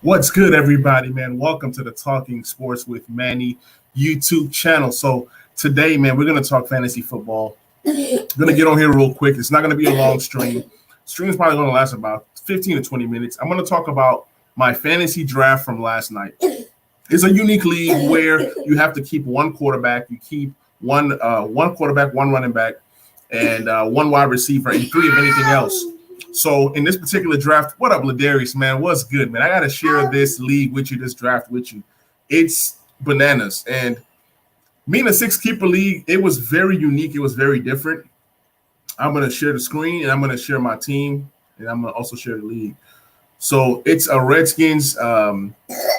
What's good, everybody, man? Welcome to the Talking Sports with Manny YouTube channel. So today, man, we're going to talk fantasy football. I'm going to get on here real quick. It's not going to be a long stream. Stream is probably going to last about 15 to 20 minutes. I'm going to talk about my fantasy draft from last night. It's a unique league where you have to keep one quarterback. You keep one quarterback, one running back, and one wide receiver, and three of anything else. So in this particular draft, what up, Ladarius, man? What's good, man? I got to share this league with you, this draft with you. It's bananas. And me in a six-keeper league, it was very unique. It was very different. I'm going to share the screen, and I'm going to share my team, and I'm going to also share the league. So it's a Redskins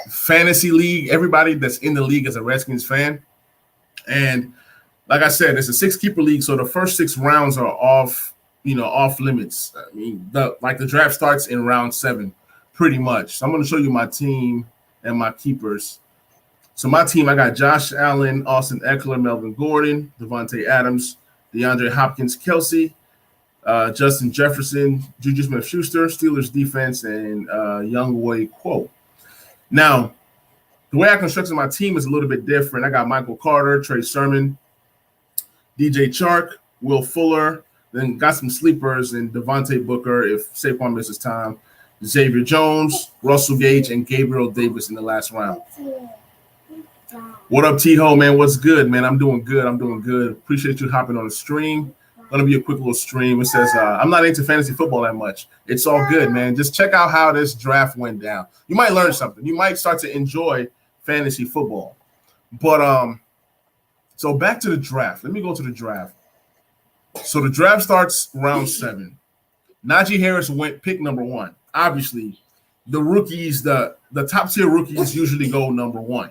fantasy league. Everybody that's in the league is a Redskins fan. And like I said, it's a six-keeper league, so the first 6 rounds are off limits. I mean, the draft starts in round 7, pretty much. So I'm going to show you my team and my keepers. So my team, I got Josh Allen, Austin Eckler, Melvin Gordon, Devontae Adams, DeAndre Hopkins, Kelsey, Justin Jefferson, Juju Smith-Schuster, Steelers defense, and Younghoe Kwo. Now, the way I constructed my team is a little bit different. I got Michael Carter, Trey Sermon, DJ Chark, Will Fuller. Then got some sleepers in Devontae Booker if Saquon misses time, Xavier Jones, Russell Gage, and Gabriel Davis in the last round. What up, T-Ho, man? What's good, man? I'm doing good. Appreciate you hopping on the stream. Gonna be a quick little stream. It says I'm not into fantasy football that much. It's all good, man. Just check out how this draft went down. You might learn something. You might start to enjoy fantasy football. But so back to the draft. Let me go to the draft. So the draft starts round 7. Najee Harris went pick number 1. Obviously, the rookies, the top tier rookies usually go number 1.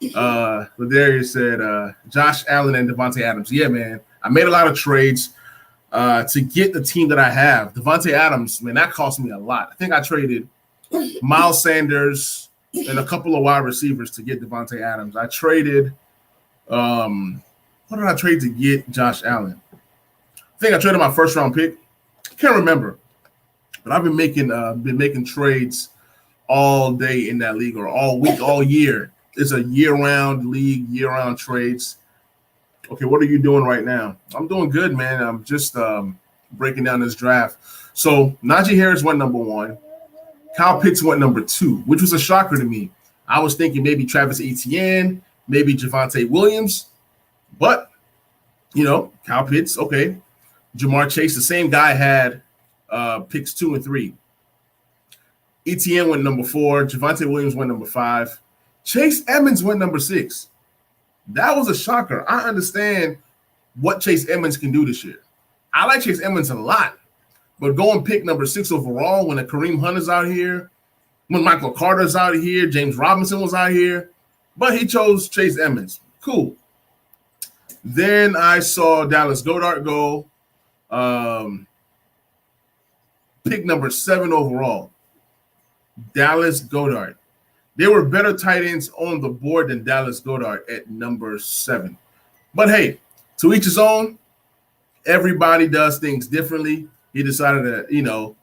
Ladarius said Josh Allen and Devontae Adams. Yeah, man. I made a lot of trades to get the team that I have. Devontae Adams, man, that cost me a lot. I think I traded Miles Sanders and a couple of wide receivers to get Devontae Adams. I traded what did I trade to get Josh Allen? I think I traded my first round pick. Can't remember, but I've been making trades all day in that league, or all week, all year. It's a year-round league, year-round trades. Okay, what are you doing right now? I'm doing good, man. I'm just breaking down this draft. So Najee Harris went number 1. Kyle Pitts went number 2, which was a shocker to me. I was thinking maybe Travis Etienne, maybe Javonte Williams. But, Kyle Pitts, okay. Jamar Chase, the same guy, had picks 2 and 3. Etienne went number 4. Javonte Williams went number 5. Chase Edmonds went number 6. That was a shocker. I understand what Chase Edmonds can do this year. I like Chase Edmonds a lot. But going pick number 6 overall when a Kareem Hunt is out here, when Michael Carter's out here, James Robinson was out here, but he chose Chase Edmonds. Cool. Then I saw Dallas Goedert go pick number 7 overall. Dallas Goedert. There were better tight ends on the board than Dallas Goedert at number 7. But hey, to each his own. Everybody does things differently. He decided to,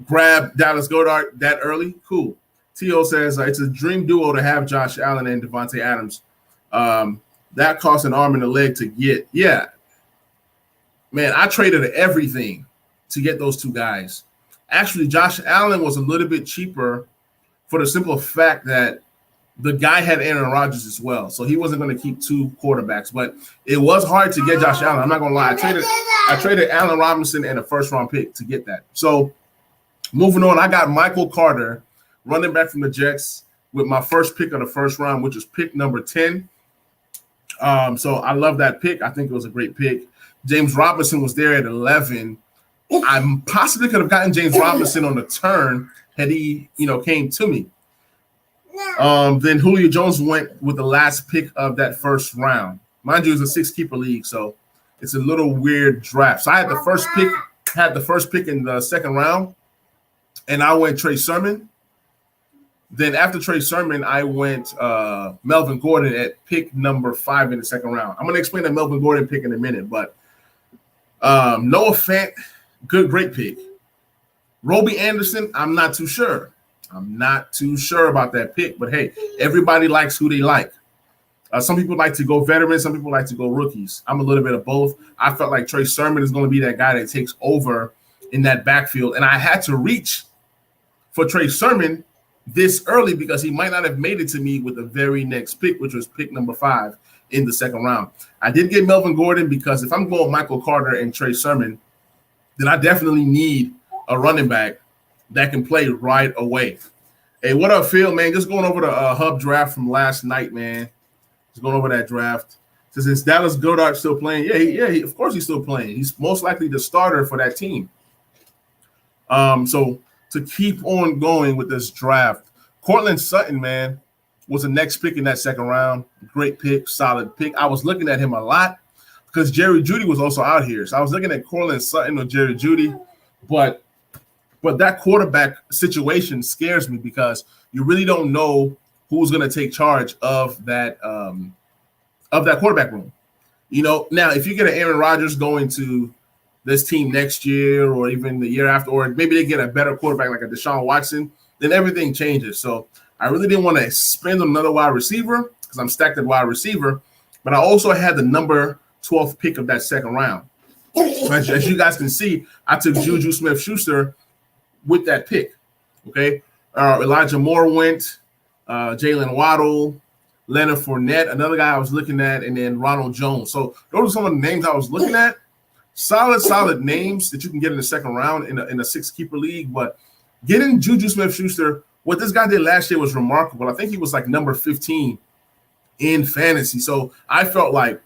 grab Dallas Goedert that early. Cool. T.O. says it's a dream duo to have Josh Allen and Devontae Adams. That cost an arm and a leg to get. Yeah. Man, I traded everything to get those 2 guys. Actually, Josh Allen was a little bit cheaper for the simple fact that the guy had Aaron Rodgers as well. So he wasn't going to keep 2 quarterbacks. But it was hard to get Josh Allen. I'm not going to lie. I traded Allen Robinson and a first-round pick to get that. So moving on, I got Michael Carter, running back from the Jets, with my first pick of the first round, which was pick number 10. So I love that pick. I think it was a great pick. James Robinson was there at 11. I possibly could have gotten James Robinson on the turn had he, came to me. Then Julio Jones went with the last pick of that first round. Mind you, it's a 6-keeper league, so it's a little weird draft. So I had the first pick in the second round, and I went Trey Sermon. Then after Trey Sermon, I went Melvin Gordon at pick number 5 in the second round. I'm going to explain the Melvin Gordon pick in a minute, but Noah Fant, great pick. Roby Anderson, I'm not too sure. I'm not too sure about that pick, but hey, everybody likes who they like. Some people like to go veterans. Some people like to go rookies. I'm a little bit of both. I felt like Trey Sermon is going to be that guy that takes over in that backfield. And I had to reach for Trey Sermon this early because he might not have made it to me with the very next pick, which was pick number 5 in the second round. I did get Melvin Gordon because if I'm going Michael Carter and Trey Sermon, then I definitely need a running back that can play right away. Hey, what up, Phil, man? Just going over the Hub draft from last night, man. Just going over that draft. Says, is Dallas Goedert still playing? Yeah, of course he's still playing. He's most likely the starter for that team. So to keep on going with this draft, Cortland Sutton, man, was the next pick in that second round. Great pick, solid pick. I was looking at him a lot because Jerry Jeudy was also out here. So I was looking at Cortland Sutton or Jerry Jeudy, but that quarterback situation scares me because you really don't know who's going to take charge of that quarterback room. You know, now if you get an Aaron Rodgers going to this team next year or even the year after, or maybe they get a better quarterback like a Deshaun Watson, then everything changes. So I really didn't want to spend on another wide receiver because I'm stacked at wide receiver, but I also had the number 12th pick of that second round. As you guys can see, I took Juju Smith-Schuster with that pick, okay? Elijah Moore went, Jalen Waddle, Leonard Fournette, another guy I was looking at, and then Ronald Jones. So those are some of the names I was looking at. Solid names that you can get in the second round in a 6-keeper league. But getting Juju Smith-Schuster, what this guy did last year was remarkable. I think he was like number 15 in fantasy. So I felt like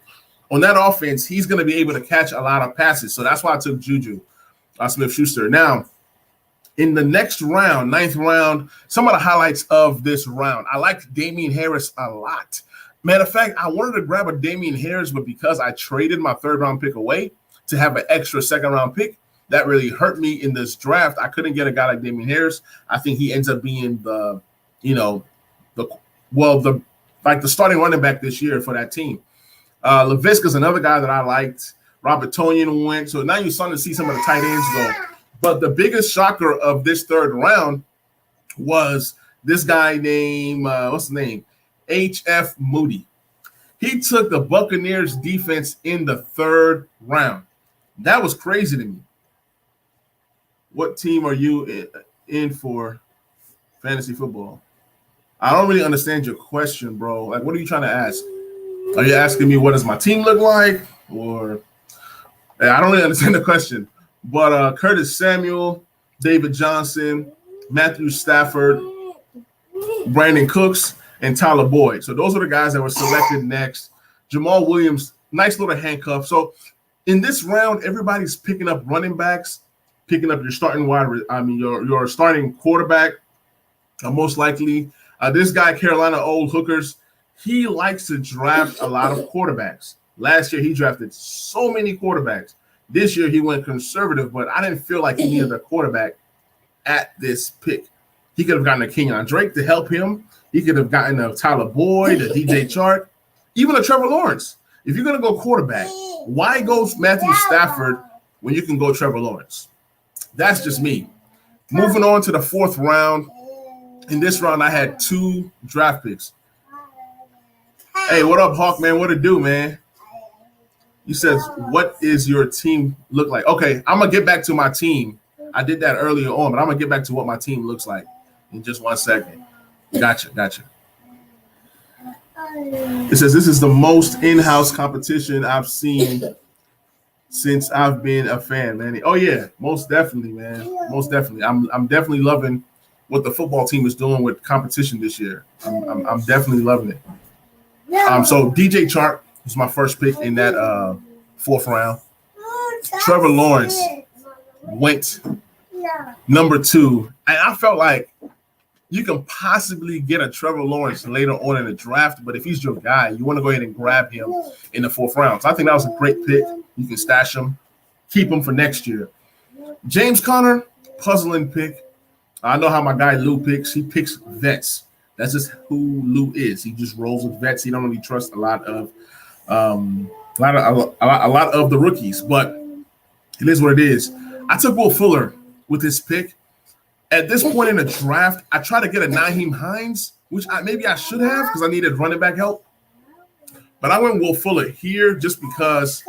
on that offense, he's going to be able to catch a lot of passes. So that's why I took Juju Smith-Schuster. Now, in the next round, 9th round, some of the highlights of this round. I liked Damian Harris a lot. Matter of fact, I wanted to grab a Damian Harris, but because I traded my 3rd-round pick away to have an extra 2nd-round pick, that really hurt me in this draft. I couldn't get a guy like Damian Harris. I think he ends up being the starting running back this year for that team. Laviska's another guy that I liked. Robert Tonyan went. So now you're starting to see some of the tight ends go. But the biggest shocker of this 3rd round was this guy named, what's his name? H.F. Moody. He took the Buccaneers defense in the 3rd round. That was crazy to me. What team are you in for fantasy football? I don't really understand your question, bro. Like, what are you trying to ask? Are you asking me what does my team look like? Or I don't really understand the question. But Curtis Samuel, David Johnson, Matthew Stafford, Brandon Cooks, and Tyler Boyd. So those are the guys that were selected next. Jamal Williams, nice little handcuff. So in this round, everybody's picking up running backs, picking up your starting your starting quarterback, most likely. This guy, Carolina Old Hookers, he likes to draft a lot of quarterbacks. Last year, he drafted so many quarterbacks. This year, he went conservative, but I didn't feel like he needed a quarterback at this pick. He could have gotten a Kenyon Drake to help him. He could have gotten a Tyler Boyd, a DJ Chark, even a Trevor Lawrence. If you're going to go quarterback, why go Matthew Stafford when you can go Trevor Lawrence? That's just me. Moving on to the 4th round. In this round, I had 2 draft picks. Hey, what up, Hawk, man? What it do, man? He says, what is your team look like? Okay, I'm going to get back to my team. I did that earlier on, but I'm going to get back to what my team looks like in just 1 second. Gotcha. It says, this is the most in-house competition I've seen since I've been a fan, man. Oh, yeah, most definitely, man. Most definitely. I'm definitely loving what the football team is doing with competition this year. I'm definitely loving it. So DJ Chark was my first pick in that 4th round. Trevor Lawrence went number 2. And I felt like you can possibly get a Trevor Lawrence later on in the draft, but if he's your guy, you want to go ahead and grab him in the 4th round. So I think that was a great pick. You can stash him, keep him for next year. James Conner, puzzling pick. I know how my guy Lou picks. He picks vets. That's just who Lou is. He just rolls with vets. He don't really trust a lot of the rookies, but it is what it is. I took Will Fuller with this pick. At this point in the draft, I tried to get a Nyheim Hines, which maybe I should have because I needed running back help. But I went Will Fuller here just because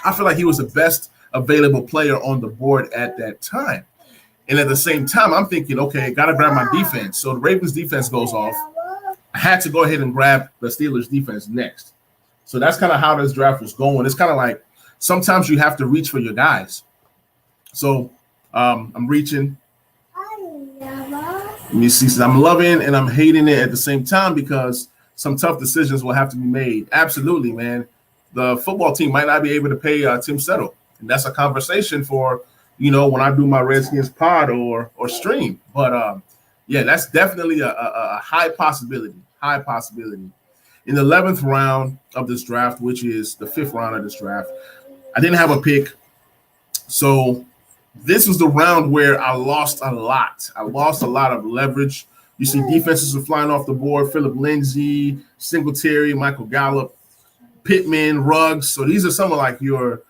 I feel like he was the best available player on the board at that time. And at the same time, I'm thinking, okay, got to grab my defense. So the Ravens defense goes off. I had to go ahead and grab the Steelers defense next. So that's kind of how this draft was going. It's kind of like sometimes you have to reach for your guys. So I'm reaching. Let me see. I'm loving and I'm hating it at the same time because some tough decisions will have to be made. Absolutely, man. The football team might not be able to pay Tim Settle. And that's a conversation for, when I do my Redskins pod or stream. But, yeah, that's definitely a high possibility. High possibility. In the 11th round of this draft, which is the 5th round of this draft, I didn't have a pick. So this was the round where I lost a lot. I lost a lot of leverage. You see defenses are flying off the board. Phillip Lindsay, Singletary, Michael Gallup, Pittman, Ruggs. So these are some of like your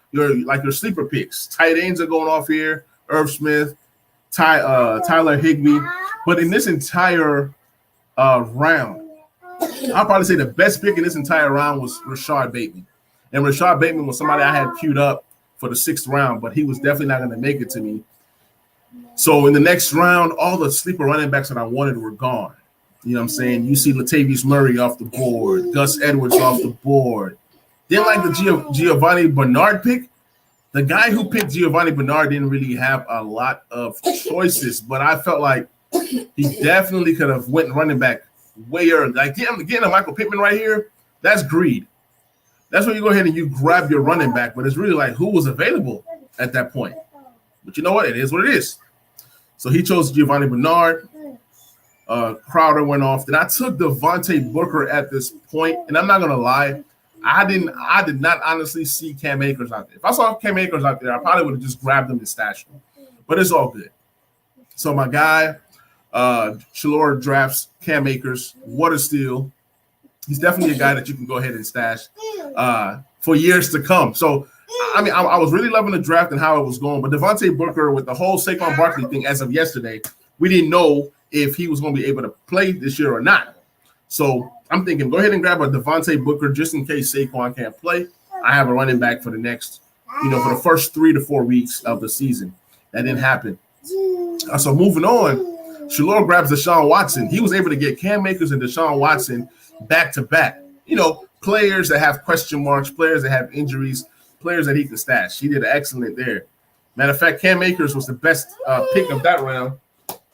sleeper picks. Tight ends are going off here. Irv Smith, Tyler Higbee. But in this entire round, I'll probably say the best pick in this entire round was Rashad Bateman. And Rashad Bateman was somebody I had queued up for the 6th round, but he was definitely not going to make it to me. So in the next round, all the sleeper running backs that I wanted were gone. You know what I'm saying? You see Latavius Murray off the board, Gus Edwards off the board. Didn't like the Giovanni Bernard pick. The guy who picked Giovanni Bernard didn't really have a lot of choices, but I felt like he definitely could have went running back way early. Like getting a Michael Pittman right here, that's greed. That's when you go ahead and you grab your running back, but it's really like who was available at that point. But you know what? It is what it is. So he chose Giovanni Bernard. Crowder went off. Then I took Devontae Booker at this point, and I'm not gonna lie, I did not honestly see Cam Akers out there. If I saw Cam Akers out there, I probably would have just grabbed him and stashed him. But it's all good. So my guy, Shalor drafts Cam Akers. What a steal. He's definitely a guy that you can go ahead and stash for years to come. So, I mean, I was really loving the draft and how it was going. But Devontae Booker, with the whole Saquon Barkley thing as of yesterday, we didn't know if he was going to be able to play this year or not. So I'm thinking, go ahead and grab a Devontae Booker just in case Saquon can't play. I have a running back for the next, for the first 3 to 4 weeks of the season. That didn't happen. So moving on, Shalor grabs Deshaun Watson. He was able to get Cam Akers and Deshaun Watson back to back. Players that have question marks, players that have injuries, players that he can stash. He did excellent there. Matter of fact, Cam Akers was the best pick of that round.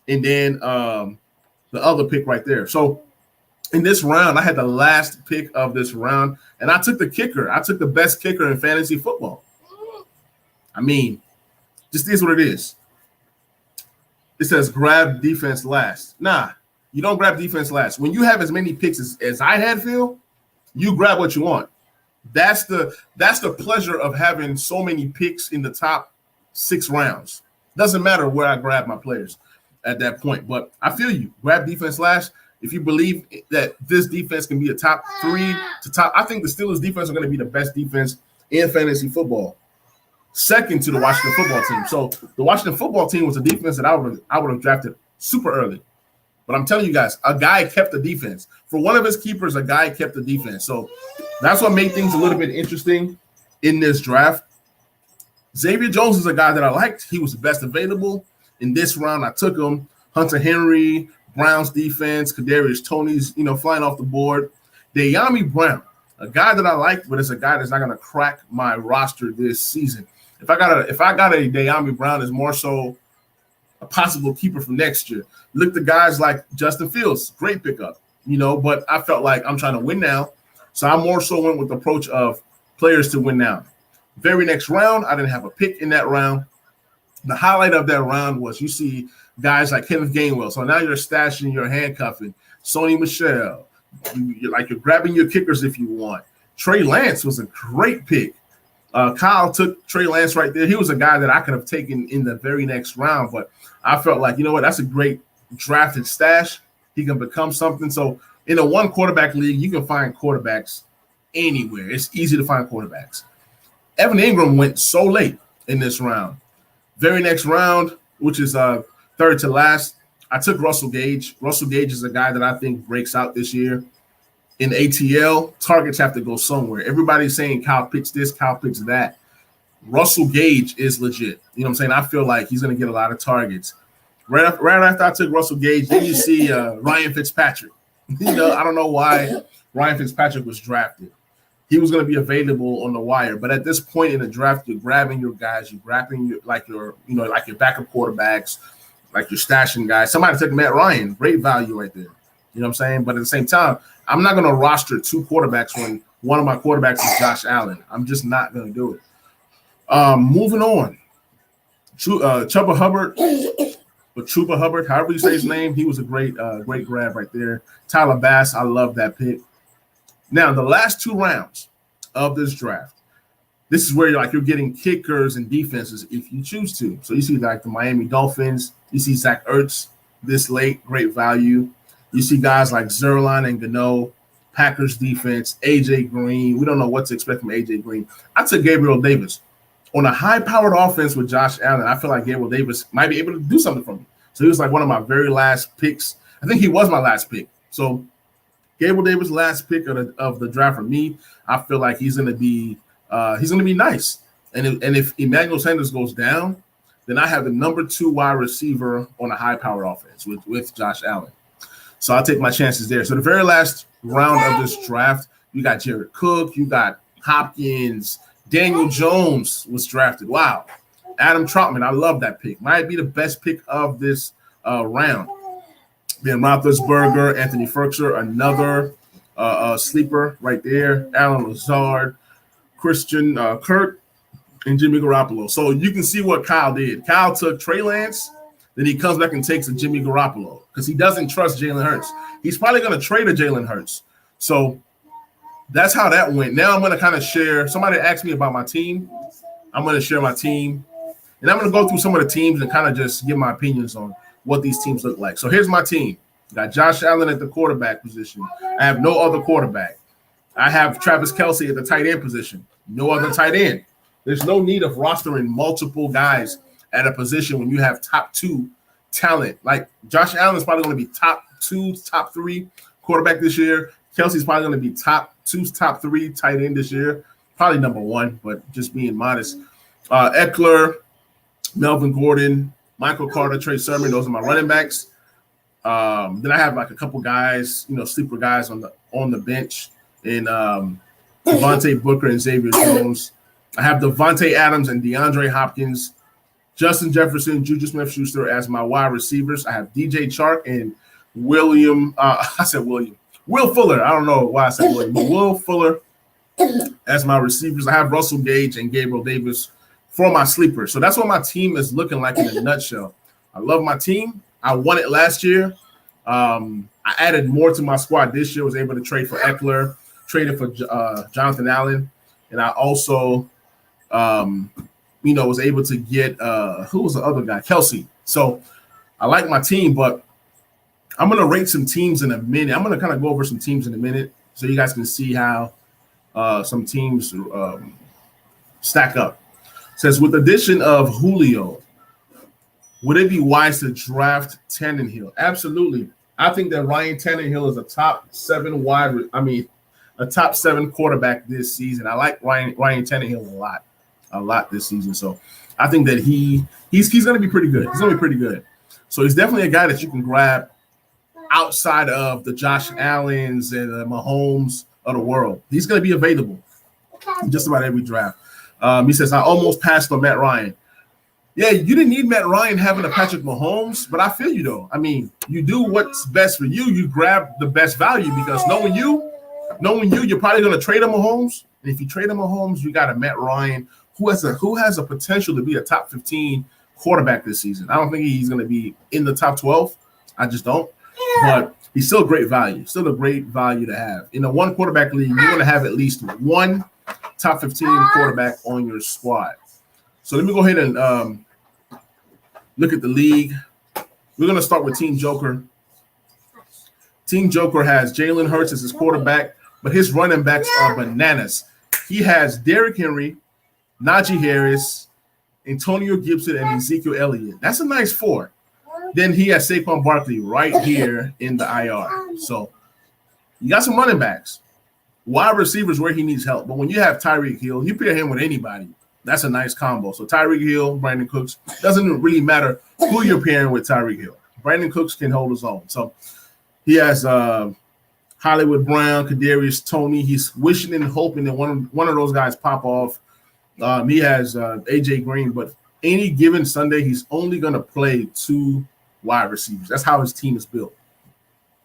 And then the other pick right there. So in this round, I had the last pick of this round, and I took the kicker. I took the best kicker in fantasy football. I mean, just is what it is. It says grab defense last. Nah, you don't grab defense last. When you have as many picks as I had, Phil, you grab what you want. That's the pleasure of having so many picks in the top 6 rounds. Doesn't matter where I grab my players at that point. But I feel you. Grab defense last. If you believe that this defense can be a top 3 to top, I think the Steelers defense are going to be the best defense in fantasy football. Second to the Washington football team. So the Washington football team was a defense that I would have drafted super early. But I'm telling you guys, a guy kept the defense. For one of his keepers, a guy kept the defense. So that's what made things a little bit interesting in this draft. Xavier Jones is a guy that I liked. He was the best available. In this round, I took him. Hunter Henry, Browns defense, Kadarius Toney's, flying off the board. De'Ami Brown, a guy that I like, but it's a guy that's not going to crack my roster this season. If I got a De'Ami Brown, it's more so a possible keeper for next year. Look at guys like Justin Fields, great pickup, but I felt like I'm trying to win now. So I more so went with the approach of players to win now. Very next round, I didn't have a pick in that round. The highlight of that round was you see guys like Kenneth Gainwell. So now you're stashing, you're handcuffing. Sony Michel. You're grabbing your kickers if you want. Trey Lance was a great pick. Kyle took Trey Lance right there. He was a guy that I could have taken in the very next round, but I felt like, that's a great drafted stash. He can become something. So in a 1 quarterback league, you can find quarterbacks anywhere. It's easy to find quarterbacks. Evan Ingram went so late in this round. Very next round, which is 13th third to last, I took Russell Gage. Russell Gage is a guy that I think breaks out this year. In ATL, targets have to go somewhere. Everybody's saying Kyle picks this, Kyle picks that. Russell Gage is legit. You know what I'm saying? I feel like he's going to get a lot of targets. Right after I took Russell Gage, then you see Ryan Fitzpatrick. I don't know why Ryan Fitzpatrick was drafted. He was going to be available on the wire, but at this point in the draft, you're grabbing your guys, you're grabbing your backup quarterbacks, like your stashing guys. Somebody took Matt Ryan, great value right there. You know what I'm saying? But at the same time, I'm not going to roster 2 quarterbacks when one of my quarterbacks is Josh Allen. I'm just not going to do it. Moving on, Chuba Hubbard, however you say his name, he was a great grab right there. Tyler Bass, I love that pick. Now, the last 2 rounds of this draft, this is where you're getting kickers and defenses if you choose to. So you see like the Miami Dolphins, you see Zach Ertz this late, great value. You see guys like Zerline and Gano, Packers defense, AJ Green. We don't know what to expect from AJ Green. I took Gabriel Davis. On a high-powered offense with Josh Allen, I feel like Gabriel Davis might be able to do something for me. So he was like one of my very last picks. I think he was my last pick. So Gabriel Davis, last pick of the draft for me. I feel like he's going to be nice. And if Emmanuel Sanders goes down, then I have the number 2 wide receiver on a high-powered offense with Josh Allen. So I'll take my chances there. So the very last round of this draft, you got Jared Cook, you got Hopkins. Daniel Jones was drafted. Wow. Adam Troutman, I love that pick. Might be the best pick of this round. Ben Roethlisberger, Anthony Ferguson, another sleeper right there. Alan Lazard, Christian Kirk, and Jimmy Garoppolo. So you can see what Kyle did. Kyle took Trey Lance, then he comes back and takes a Jimmy Garoppolo because he doesn't trust Jalen Hurts. He's probably going to trade a Jalen Hurts. So that's how that went. Now I'm going to kind of share. Somebody asked me about my team. I'm going to share my team. And I'm going to go through some of the teams and kind of just give my opinions on what these teams look like. So here's my team. Got Josh Allen at the quarterback position. I have no other quarterback. I have Travis Kelce at the tight end position. No other tight end. There's no need of rostering multiple guys at a position when you have top 2 talent. Like Josh Allen is probably going to be top 2, top 3 quarterback this year. Kelsey's probably going to be top 2, top 3 tight end this year. Probably number 1, but just being modest. Eckler, Melvin Gordon, Michael Carter, Trey Sermon. Those are my running backs. Then I have like a couple guys, sleeper guys on the bench, and Devontae Booker and Xavier Jones. I have Devontae Adams and DeAndre Hopkins, Justin Jefferson, Juju Smith-Schuster as my wide receivers. I have DJ Chark and Will Fuller. I don't know why I said William. Will Fuller as my receivers. I have Russell Gage and Gabriel Davis for my sleepers. So that's what my team is looking like in a nutshell. I love my team. I won it last year. I added more to my squad this year. Was able to trade for Eckler, traded for Jonathan Allen, and I also, was able to get who was the other guy? Kelsey. So I like my team, but I'm going to rate some teams in a minute. I'm going to kind of go over some teams in a minute so you guys can see how some teams stack up. It says, with the addition of Julio, would it be wise to draft Tannehill? Absolutely. I think that Ryan Tannehill is a top 7 quarterback this season. I like Ryan Tannehill a lot this season. So I think that he's going to be pretty good. He's going to be pretty good. So he's definitely a guy that you can grab outside of the Josh Allens and the Mahomes of the world. He's going to be available in just about every draft. He says, I almost passed on Matt Ryan. Yeah, you didn't need Matt Ryan having a Patrick Mahomes, but I feel you, though. I mean, you do what's best for you. You grab the best value because knowing you, you're probably going to trade a Mahomes. And if you trade a Mahomes, you got a Matt Ryan who has a potential to be a top 15 quarterback this season. I don't think he's going to be in the top 12. I just don't. But he's still a great value. Still a great value to have. In a one quarterback league, you want to have at least one top 15 quarterback on your squad. So let me go ahead and look at the league. We're going to start with Team Joker. Team Joker has Jalen Hurts as his quarterback, but his running backs are bananas. He has Derrick Henry, Najee Harris, Antonio Gibson, and Ezekiel Elliott. That's a nice 4. Then he has Saquon Barkley right here in the IR. So you got some running backs. Wide receivers where he needs help. But when you have Tyreek Hill, you pair him with anybody. That's a nice combo. So Tyreek Hill, Brandon Cooks. Doesn't really matter who you're pairing with Tyreek Hill. Brandon Cooks can hold his own. So he has Hollywood Brown, Kadarius Toney. He's wishing and hoping that one of those guys pop off. He has AJ Green, but any given Sunday, he's only going to play 2 wide receivers. That's how his team is built.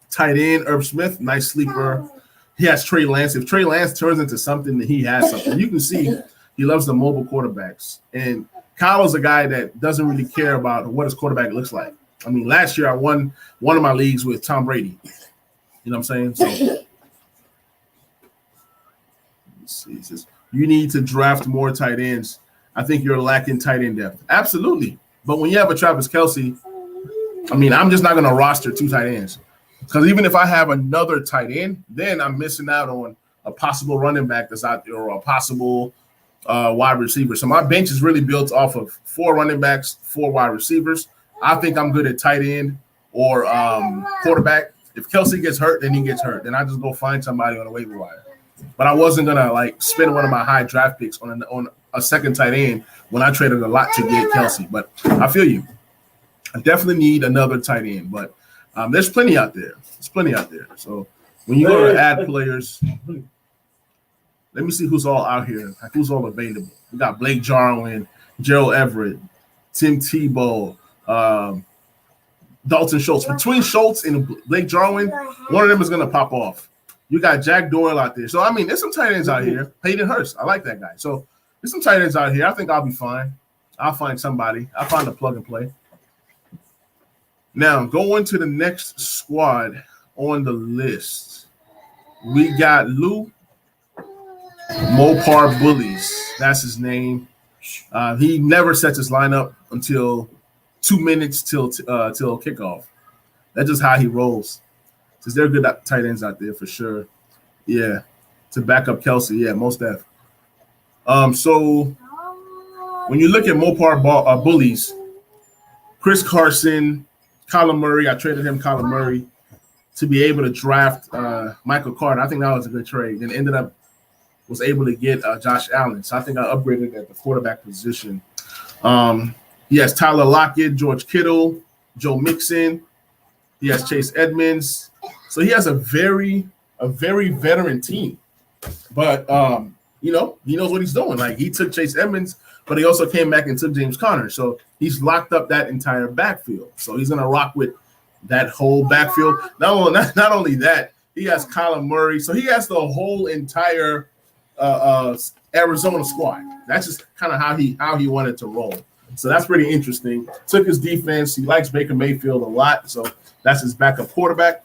Tight end, Irv Smith, nice sleeper. He has Trey Lance. If Trey Lance turns into something, then he has something. You can see he loves the mobile quarterbacks. And Kyle's a guy that doesn't really care about what his quarterback looks like. I mean, last year I won one of my leagues with Tom Brady. You know what I'm saying? So let's see. It says, you need to draft more tight ends. I think you're lacking tight end depth. Absolutely. But when you have a Travis Kelce, I mean, I'm just not going to roster 2 tight ends. Because even if I have another tight end, then I'm missing out on a possible running back that's out there or a possible wide receiver. So my bench is really built off of 4 running backs, 4 wide receivers. I think I'm good at tight end or quarterback. If Kelce gets hurt, then he gets hurt. Then I just go find somebody on the waiver wire. But I wasn't going to spend one of my high draft picks on a second tight end when I traded a lot to get Kelce. But I feel you. I definitely need another tight end. But there's plenty out there. There's plenty out there. So when you go to add players, let me see who's all out here. Who's all available. We got Blake Jarwin, Gerald Everett, Tim Tebow, Dalton Schultz. Between Schultz and Blake Jarwin, one of them is going to pop off. You got Jack Doyle out there. So, I mean, there's some tight ends out here. Hayden Hurst. I like that guy. So, there's some tight ends out here. I think I'll be fine. I'll find somebody. I'll find a plug and play. Now, going to the next squad on the list. We got Lou Mopar Bullies. That's his name. He never sets his lineup until 2 minutes till kickoff. That's just how he rolls. Because they're good tight ends out there for sure. Yeah. To back up Kelce. Yeah, most def. So when you look at Mopar Bullies, Chris Carson, Kyler Murray, I traded him Kyler Murray to be able to draft Michael Carter. I think that was a good trade. And was able to get Josh Allen. So I think I upgraded at the quarterback position. He has Tyler Lockett, George Kittle, Joe Mixon. He has Chase Edmonds. So he has a very veteran team. But, he knows what he's doing. Like, he took Chase Edmonds, but he also came back and took James Conner. So he's locked up that entire backfield. So he's going to rock with that whole backfield. Not only that, he has Kyler Murray. So he has the whole entire Arizona squad. That's just kind of how he wanted to roll. So that's pretty interesting. Took his defense. He likes Baker Mayfield a lot. So that's his backup quarterback.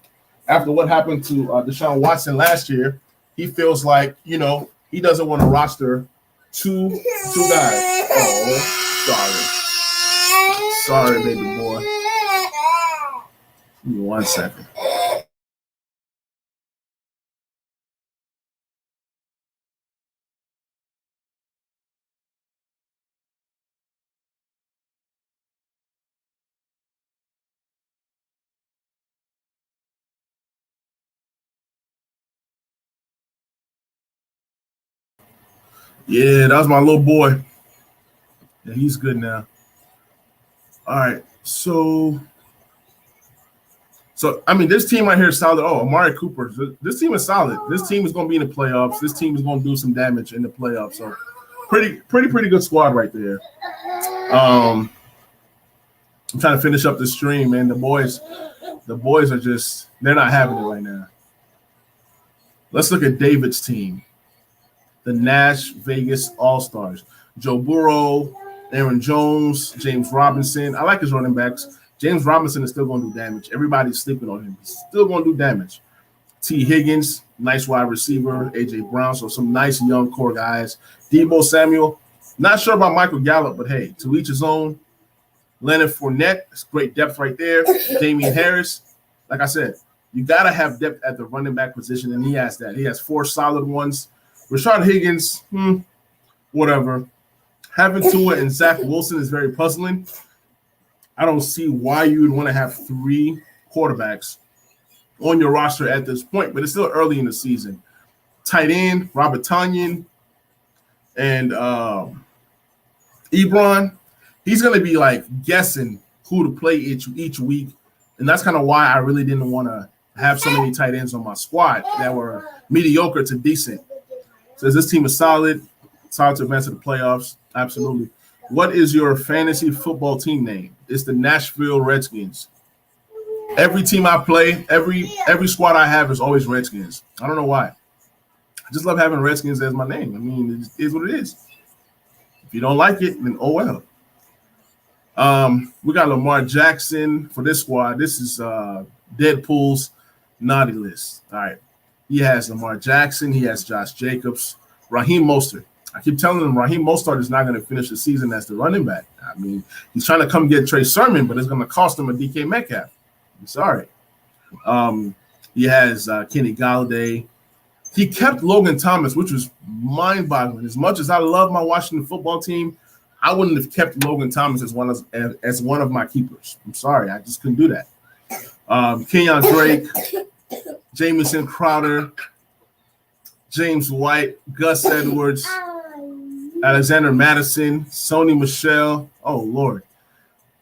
After what happened to Deshaun Watson last year, he feels like, he doesn't want to roster two guys. Oh, sorry, baby boy. Give me 1 second. Yeah, that was my little boy. Yeah, he's good now. All right, so I mean, this team right here is solid. Oh, Amari Cooper. This team is solid. This team is going to be in the playoffs. This team is going to do some damage in the playoffs. So, pretty good squad right there. I'm trying to finish up the stream, man. The boys are they're not having it right now. Let's look at David's team. The Nash Vegas All-Stars. Joe Burrow, Aaron Jones, James Robinson. I like his running backs. James Robinson is still going to do damage. Everybody's sleeping on him. He's still going to do damage. T. Higgins, nice wide receiver. A.J. Brown, so some nice young core guys. Deebo Samuel. Not sure about Michael Gallup, but hey, to each his own. Leonard Fournette, it's great depth right there. Damian Harris. Like I said, you got to have depth at the running back position, and he has that. He has 4 solid ones. Rashard Higgins, whatever. Having Tua and Zach Wilson is very puzzling. I don't see why you would want to have 3 quarterbacks on your roster at this point, but it's still early in the season. Tight end, Robert Tonyan, and Ebron, he's going to be like guessing who to play each week. And that's kind of why I really didn't want to have so many tight ends on my squad that were mediocre to decent. Says this team is solid to advance to the playoffs. Absolutely. What is your fantasy football team name? It's the Nashville Redskins. Every team I play, every squad I have is always Redskins. I don't know why. I just love having Redskins as my name. I mean, it is what it is. If you don't like it, then oh well. We got Lamar Jackson for this squad. This is Deadpool's naughty list. All right. He has Lamar Jackson. He has Josh Jacobs. Raheem Mostert. I keep telling him Raheem Mostert is not going to finish the season as the running back. I mean, he's trying to come get Trey Sermon, but it's going to cost him a DK Metcalf. I'm sorry. He has Kenny Galladay. He kept Logan Thomas, which was mind-boggling. As much as I love my Washington football team, I wouldn't have kept Logan Thomas as one of my keepers. I'm sorry. I just couldn't do that. Kenyon Drake, Jamison Crowder, James White, Gus Edwards, Alexander Madison, Sony Michel, oh, Lord,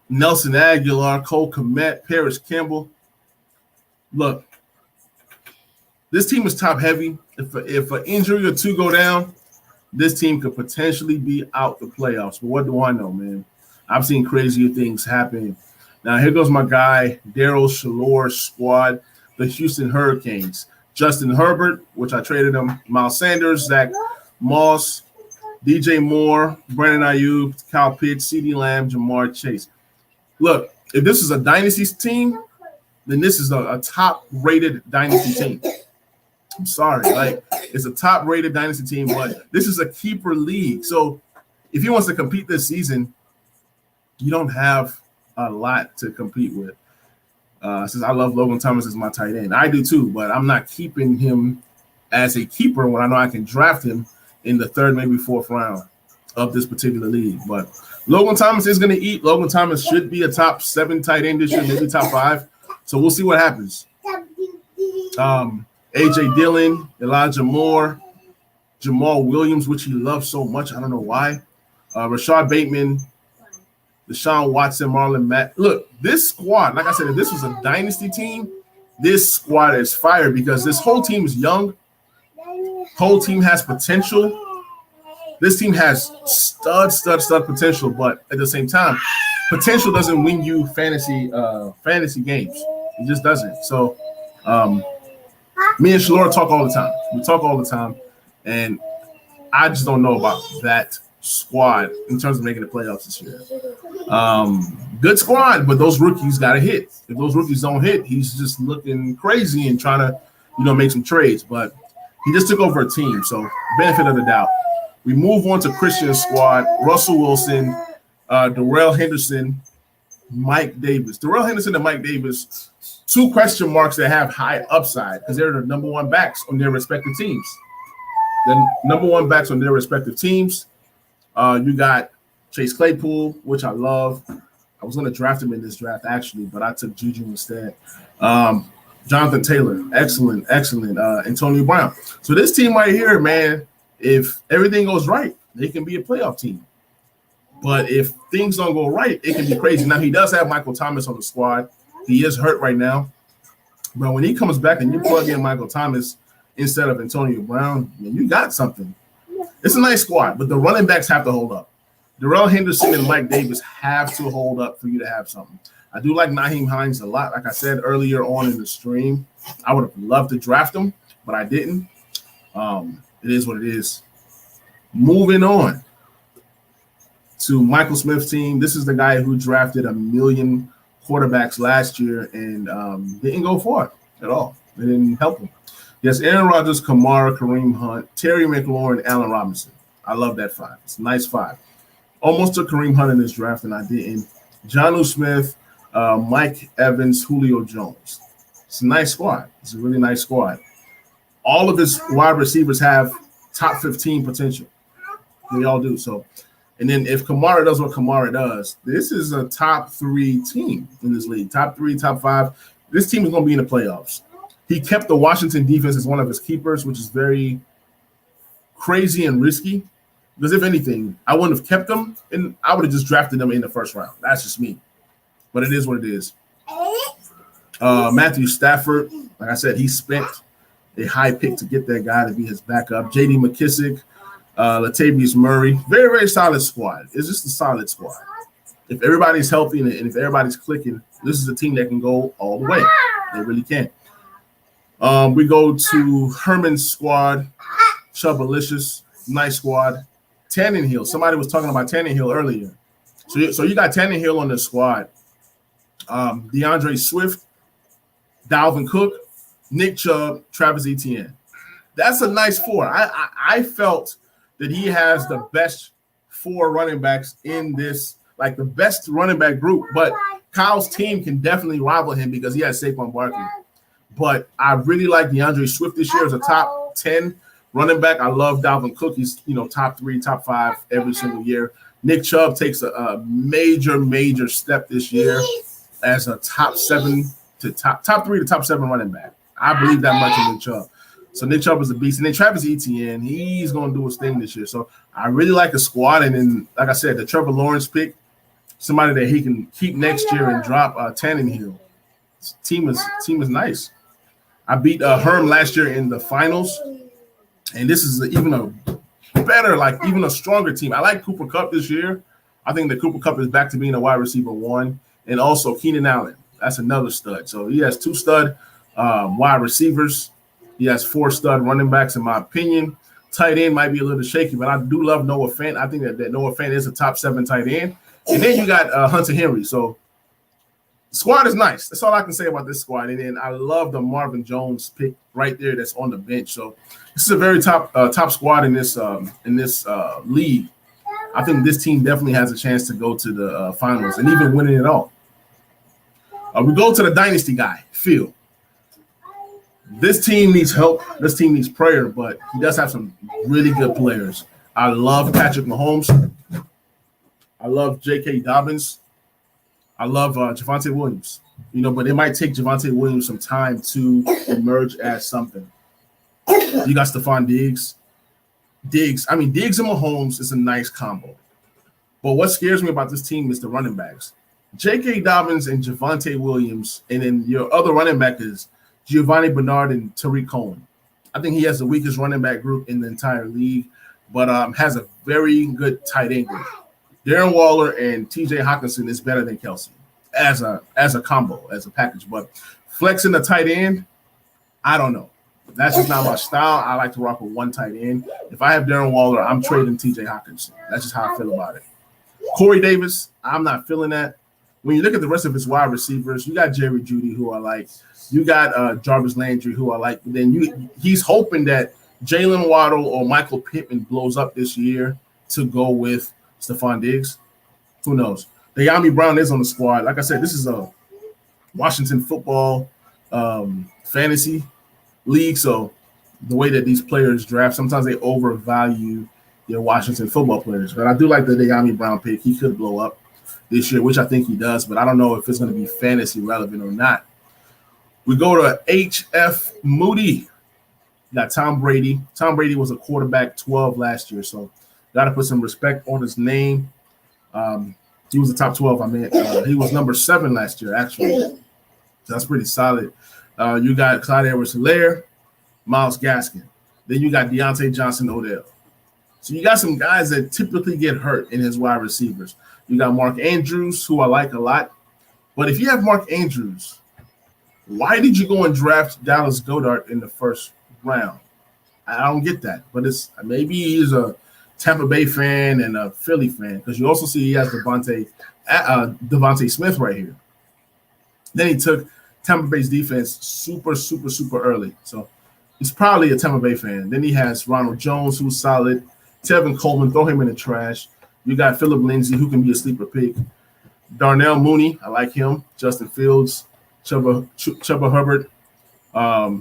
Nelson Aguilar, Cole Kmet, Paris Campbell. Look, this team is top-heavy. If an injury or 2 go down, this team could potentially be out the playoffs. But what do I know, man? I've seen crazier things happen. Now, here goes my guy, Daryl Shalore's squad, the Houston Hurricanes. Justin Herbert, which I traded him, Miles Sanders, Zach Moss, DJ Moore, Brandon Ayuk, Kyle Pitts, CeeDee Lamb, Jamar Chase. Look, if this is a dynasty team, then this is a top-rated dynasty team. I'm sorry. Like, it's a top-rated dynasty team, but this is a keeper league. So if he wants to compete this season, you don't have a lot to compete with. Since I love Logan Thomas as my tight end. I do too, but I'm not keeping him as a keeper when I know I can draft him in the 3rd, maybe 4th round of this particular league. But Logan Thomas is going to eat. Logan Thomas should be a top 7 tight end this year, maybe top 5. So we'll see what happens. A.J. Dillon, Elijah Moore, Jamal Williams, which he loves so much. I don't know why. Rashad Bateman, Deshaun Watson, Marlon Mack. Look, this squad, like I said, if this was a dynasty team, this squad is fire because this whole team is young. Whole team has potential. This team has stud potential, but at the same time, potential doesn't win you fantasy games. It just doesn't. So me and Shalora talk all the time. We talk all the time, and I just don't know about that squad in terms of making the playoffs this year. Good squad, but those rookies got to hit. If those rookies don't hit, he's just looking crazy and trying to, make some trades. But he just took over a team, so benefit of the doubt. We move on to Christian's squad: Russell Wilson, Darrell Henderson, Mike Davis. Darrell Henderson and Mike Davis, 2 question marks that have high upside because they're the number 1 backs on their respective teams. The number 1 backs on their respective teams. You got Chase Claypool, which I love. I was going to draft him in this draft, actually, but I took Juju instead. Jonathan Taylor, excellent. Antonio Brown. So this team right here, man, if everything goes right, they can be a playoff team. But if things don't go right, it can be crazy. Now, he does have Michael Thomas on the squad. He is hurt right now. But when he comes back and you plug in Michael Thomas instead of Antonio Brown, man, you got something. It's a nice squad, but the running backs have to hold up. Darrell Henderson and Mike Davis have to hold up for you to have something. I do like Nyheim Hines a lot. Like I said earlier on in the stream, I would have loved to draft him, but I didn't. It is what it is. Moving on to Michael Smith's team. This is the guy who drafted 1 million quarterbacks last year and didn't go far at all. They didn't help him. Yes, Aaron Rodgers, Kamara, Kareem Hunt, Terry McLaurin, Allen Robinson. I love that 5. It's a nice 5. Almost took Kareem Hunt in this draft, and I didn't. Jonnu Smith, Mike Evans, Julio Jones. It's a nice squad. It's a really nice squad. All of his wide receivers have top 15 potential. They all do. So, And then if Kamara does what Kamara does, this is a top 3 team in this league. Top 3, top 5. This team is going to be in the playoffs. He kept the Washington defense as one of his keepers, which is very crazy and risky. Because if anything, I wouldn't have kept them, and I would have just drafted them in the first round. That's just me. But it is what it is. Matthew Stafford, like I said, he spent a high pick to get that guy to be his backup. J.D. McKissick, Latavius Murray, very, very solid squad. It's just a solid squad. If everybody's healthy and if everybody's clicking, this is a team that can go all the way. They really can. We go to Herman's squad, Chubbalicious, nice squad. Tannenhill, somebody was talking about Tannenhill earlier. So you got Tannenhill on the squad. DeAndre Swift, Dalvin Cook, Nick Chubb, Travis Etienne. That's a nice 4. I felt that he has the best 4 running backs in this, like the best running back group. But Kyle's team can definitely rival him because he has Saquon Barkley. But I really like DeAndre Swift this year as a top 10 running back. I love Dalvin Cook. He's top 3, top 5 every single year. Nick Chubb takes a major step this year as a top 3 to top 7 running back. I believe that much in Nick Chubb. So Nick Chubb is a beast. And then Travis Etienne, he's going to do his thing this year. So I really like the squad. And then, like I said, the Trevor Lawrence pick, somebody that he can keep next year and drop Tannenhill. Team is nice. I beat Herm last year in the finals. And this is even a better, even a stronger team. I like Cooper Kupp this year. I think that Cooper Kupp is back to being a wide receiver 1. And also Keenan Allen. That's another stud. So he has 2 stud wide receivers. He has 4 stud running backs, in my opinion. Tight end might be a little shaky, but I do love Noah Fant. I think that Noah Fant is a top 7 tight end. And then you got Hunter Henry. So the squad is nice. That's all I can say about this squad. And then I love the Marvin Jones pick right there that's on the bench. So this is a very top squad in this league. I think this team definitely has a chance to go to the finals and even winning it all. We go to the dynasty guy, Phil. This team needs help. This team needs prayer, but he does have some really good players. I love Patrick Mahomes. I love J.K. Dobbins. I love Javonte Williams. But it might take Javonte Williams some time to emerge as something. You got Stephon Diggs. Diggs and Mahomes is a nice combo. But what scares me about this team is the running backs. J.K. Dobbins and Javonte Williams, and then your other running back is Giovanni Bernard and Tariq Cohen. I think he has the weakest running back group in the entire league, but has a very good tight end group. Darren Waller and T.J. Hawkinson is better than Kelsey as a combo, as a package. But flexing the tight end, I don't know. That's just not my style. I like to rock with 1 tight end. If I have Darren Waller, I'm trading T.J. Hawkinson. That's just how I feel about it. Corey Davis, I'm not feeling that. When you look at the rest of his wide receivers, you got Jerry Jeudy, who I like. You got Jarvis Landry, who I like. But then he's hoping that Jalen Waddle or Michael Pittman blows up this year to go with Stephon Diggs. Who knows? De'Ami Brown is on the squad. Like I said, this is a Washington football fantasy league. So the way that these players draft, sometimes they overvalue their Washington football players. But I do like the De'Ami Brown pick. He could blow up this year, which I think he does, but I don't know if it's going to be fantasy relevant or not. We go to H.F. Moody. You got Tom Brady. Tom Brady was a quarterback 12 last year, so got to put some respect on his name. He was a top 12. He was number 7 last year, actually. So that's pretty solid. You got Clyde Edwards-Helaire, Myles Gaskin. Then you got Deontay Johnson-Odell. So you got some guys that typically get hurt in his wide receivers. You got Mark Andrews, who I like a lot. But if you have Mark Andrews, why did you go and draft Dallas Goedert in the first round? I don't get that. But it's maybe he's a Tampa Bay fan and a Philly fan, because you also see he has Devontae Smith right here. Then he took Tampa Bay's defense super early. So he's probably a Tampa Bay fan. Then he has Ronald Jones, who's solid. Tevin Coleman, throw him in the trash. You got Phillip Lindsay, who can be a sleeper pick. Darnell Mooney, I like him. Justin Fields, Chuba Hubbard,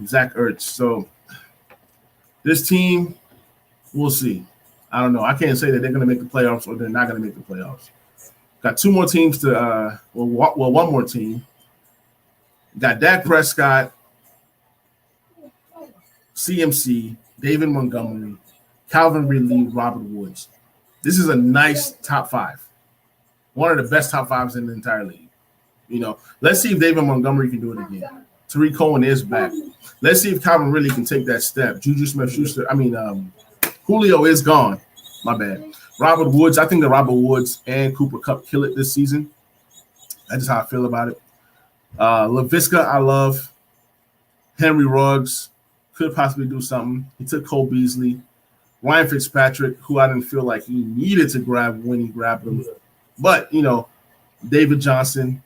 Zach Ertz. So this team, we'll see. I don't know. I can't say that they're going to make the playoffs or they're not going to make the playoffs. Got two more teams to one more team. Got Dak Prescott, CMC, David Montgomery, Calvin Ridley, Robert Woods. This is a nice top five. One of the best top fives in the entire league. Let's see if David Montgomery can do it again. Tariq Cohen is back. Let's see if Calvin Ridley can take that step. Juju Smith-Schuster, Julio is gone. My bad. Robert Woods, I think that Robert Woods and Cooper Kupp kill it this season. That's just how I feel about it. LaVisca, I love. Henry Ruggs could possibly do something. He took Cole Beasley. Ryan Fitzpatrick, who I didn't feel like he needed to grab when he grabbed him. But, David Johnson,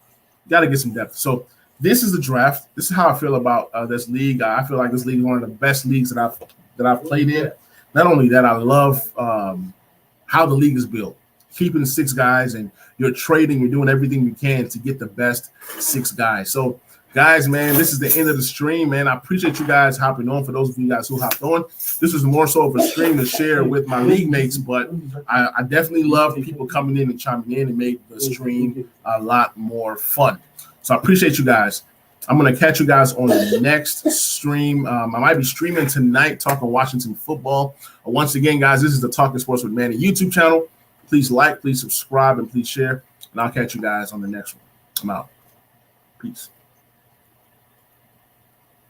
got to get some depth. So this is the draft. This is how I feel about this league. I feel like this league is one of the best leagues that I've played in. Not only that, I love how the league is built. Keeping 6 guys, and you're trading, you're doing everything you can to get the best 6 guys. So, guys, man, this is the end of the stream, man. I appreciate you guys hopping on. For those of you guys who hopped on, this was more so of a stream to share with my league mates, but I definitely love people coming in and chiming in and make the stream a lot more fun. So I appreciate you guys. I'm going to catch you guys on the next stream. I might be streaming tonight, talking Washington football. Once again, guys, this is the Talking Sports with Manny YouTube channel. Please like, please subscribe, and please share. And I'll catch you guys on the next one. I'm out. Peace.